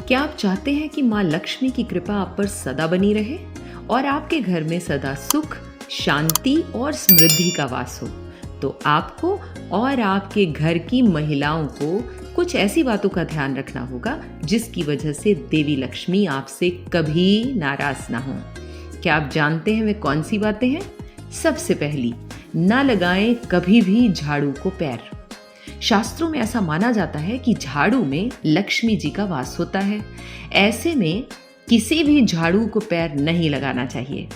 क्या आप चाहते हैं कि माँ लक्ष्मी की कृपा आप पर सदा बनी रहे और आपके घर में सदा सुख, शांति और समृद्धि का वास हो? तो आपको और आपके घर की महिलाओं को कुछ ऐसी बातों का ध्यान रखना होगा जिसकी वजह से देवी लक्ष्मी आपसे कभी नाराज ना हो। क्या आप जानते हैं वे कौन सी बातें हैं? सबसे पहली, ना लगाएं कभी भी झाड़ू को पैर। शास्त्रों में ऐसा माना जाता है कि झाड़ू में लक्ष्मी जी का वास होता है। ऐसे में किसी भी झाड़ू को पैर नहीं लगाना चाहिए।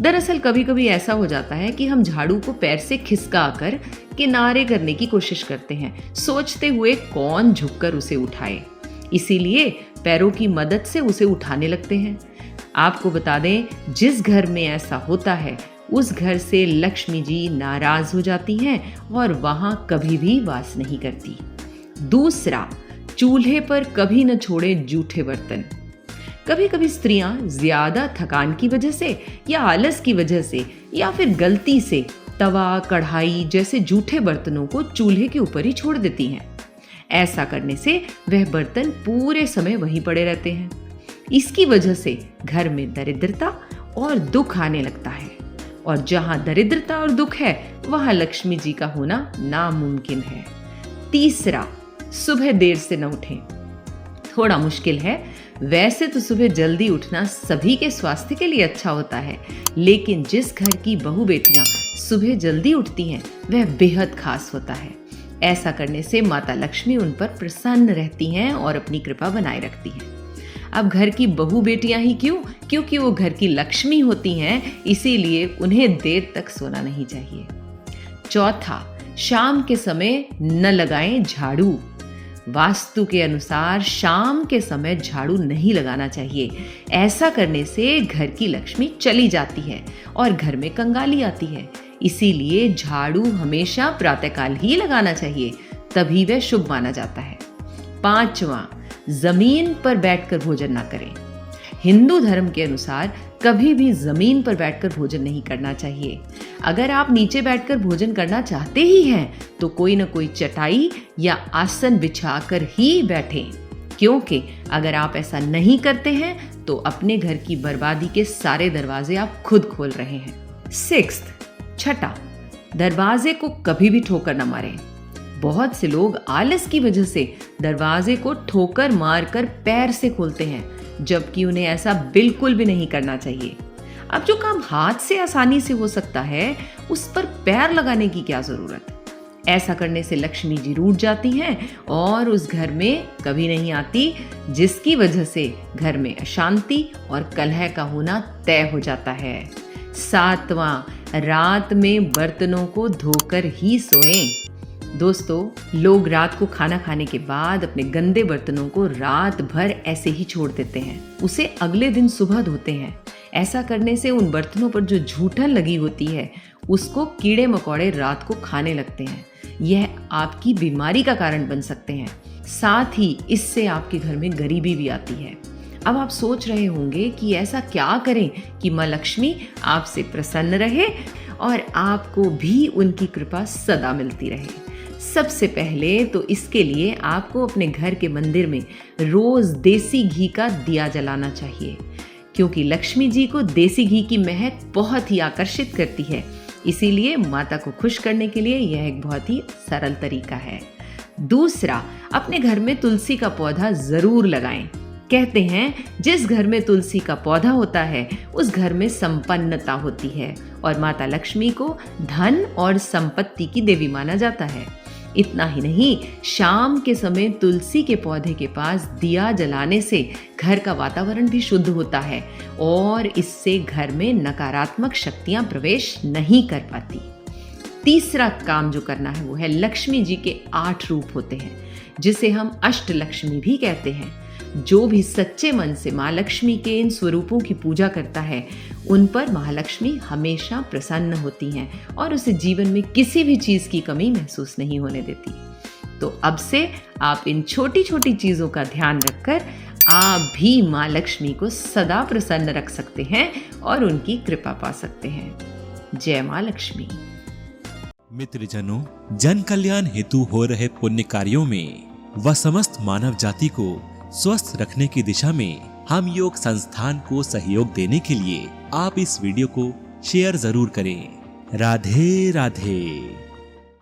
दरअसल कभी कभी ऐसा हो जाता है कि हम झाड़ू को पैर से खिसका कर किनारे करने की कोशिश करते हैं, सोचते हुए कौन झुककर उसे उठाए। इसीलिए पैरों की मदद से उसे उठाने लगते हैं। आपको बता दें, जिस घर में ऐसा होता है उस घर से लक्ष्मी जी नाराज हो जाती हैं और वहां कभी भी वास नहीं करती। दूसरा, चूल्हे पर कभी न छोड़े जूठे बर्तन। कभी कभी स्त्रियां ज्यादा थकान की वजह से या आलस की वजह से या फिर गलती से तवा, कढ़ाई जैसे जूठे बर्तनों को चूल्हे के ऊपर ही छोड़ देती हैं। ऐसा करने से वह बर्तन पूरे समय वहीं पड़े रहते हैं। इसकी वजह से घर में दरिद्रता और दुख आने लगता है, और जहां दरिद्रता और दुख है वहां लक्ष्मी जी का होना नामुमकिन है। तीसरा, सुबह देर से न उठें। थोड़ा मुश्किल है, वैसे तो सुबह जल्दी उठना सभी के स्वास्थ्य के लिए अच्छा होता है, लेकिन जिस घर की बहू बेटियां सुबह जल्दी उठती हैं वह बेहद खास होता है। ऐसा करने से माता लक्ष्मी उन पर प्रसन्न रहती हैं और अपनी कृपा बनाए रखती हैं। अब घर की बहू बेटियां ही क्यों, क्योंकि वो घर की लक्ष्मी होती हैं, इसीलिए उन्हें देर तक सोना नहीं चाहिए। चौथा, शाम के समय न लगाएं झाड़ू। वास्तु के अनुसार शाम के समय झाड़ू नहीं लगाना चाहिए। ऐसा करने से घर की लक्ष्मी चली जाती है और घर में कंगाली आती है। इसीलिए झाड़ू हमेशा प्रातःकाल ही लगाना चाहिए, तभी वह शुभ माना जाता है। पांचवा, जमीन पर बैठकर भोजन ना करें। हिंदू धर्म के अनुसार कभी भी जमीन पर बैठकर भोजन नहीं करना चाहिए। अगर आप नीचे बैठकर भोजन करना चाहते ही हैं तो कोई न कोई चटाई या आसन बिछाकर ही बैठें, क्योंकि अगर आप ऐसा नहीं करते हैं तो अपने घर की बर्बादी के सारे दरवाजे आप खुद खोल रहे हैं। छठा, दरवाजे को कभी भी ठोकर न मारें। बहुत से लोग आलस की वजह से दरवाजे को ठोकर मारकर पैर से खोलते हैं, जबकि उन्हें ऐसा बिल्कुल भी नहीं करना चाहिए। अब जो काम हाथ से आसानी से हो सकता है उस पर पैर लगाने की क्या जरूरत? ऐसा करने से लक्ष्मी जी रूठ जाती हैं और उस घर में कभी नहीं आती, जिसकी वजह से घर में अशांति और कलह का होना तय हो जाता है। सातवां, रात में बर्तनों को धोकर ही सोएं। दोस्तों, लोग रात को खाना खाने के बाद अपने गंदे बर्तनों को रात भर ऐसे ही छोड़ देते हैं, उसे अगले दिन सुबह धोते हैं। ऐसा करने से उन बर्तनों पर जो झूठन लगी होती है उसको कीड़े मकोड़े रात को खाने लगते हैं। यह आपकी बीमारी का कारण बन सकते हैं। साथ ही इससे आपके घर में गरीबी भी आती है। अब आप सोच रहे होंगे कि ऐसा क्या करें कि माँ लक्ष्मी आपसे प्रसन्न रहे और आपको भी उनकी कृपा सदा मिलती रहे। सबसे पहले तो इसके लिए आपको अपने घर के मंदिर में रोज देसी घी का दिया जलाना चाहिए, क्योंकि लक्ष्मी जी को देसी घी की महक बहुत ही आकर्षित करती है। इसीलिए माता को खुश करने के लिए यह एक बहुत ही सरल तरीका है। दूसरा, अपने घर में तुलसी का पौधा जरूर लगाएं। कहते हैं जिस घर में तुलसी का पौधा होता है उस घर में संपन्नता होती है और माता लक्ष्मी को धन और संपत्ति की देवी माना जाता है। इतना ही नहीं, शाम के समय तुलसी के पौधे के पास दिया जलाने से घर का वातावरण भी शुद्ध होता है और इससे घर में नकारात्मक शक्तियां प्रवेश नहीं कर पाती। तीसरा काम जो करना है वो है, लक्ष्मी जी के 8 रूप होते हैं जिसे हम अष्ट लक्ष्मी भी कहते हैं। जो भी सच्चे मन से माँ लक्ष्मी के इन स्वरूपों की पूजा करता है उन पर महालक्ष्मी हमेशा प्रसन्न होती हैं और उसे जीवन में किसी भी चीज की कमी महसूस नहीं होने देती। तो अब से आप इन छोटी छोटी चीजों का ध्यान रखकर आप भी माँ लक्ष्मी को सदा प्रसन्न रख सकते हैं और उनकी कृपा पा सकते हैं। जय माँ लक्ष्मी। मित्रजनों, जन कल्याण हेतु हो रहे पुण्य कार्यों में व समस्त मानव जाति को स्वस्थ रखने की दिशा में हम योग संस्थान को सहयोग देने के लिए आप इस वीडियो को शेयर जरूर करें। राधे राधे।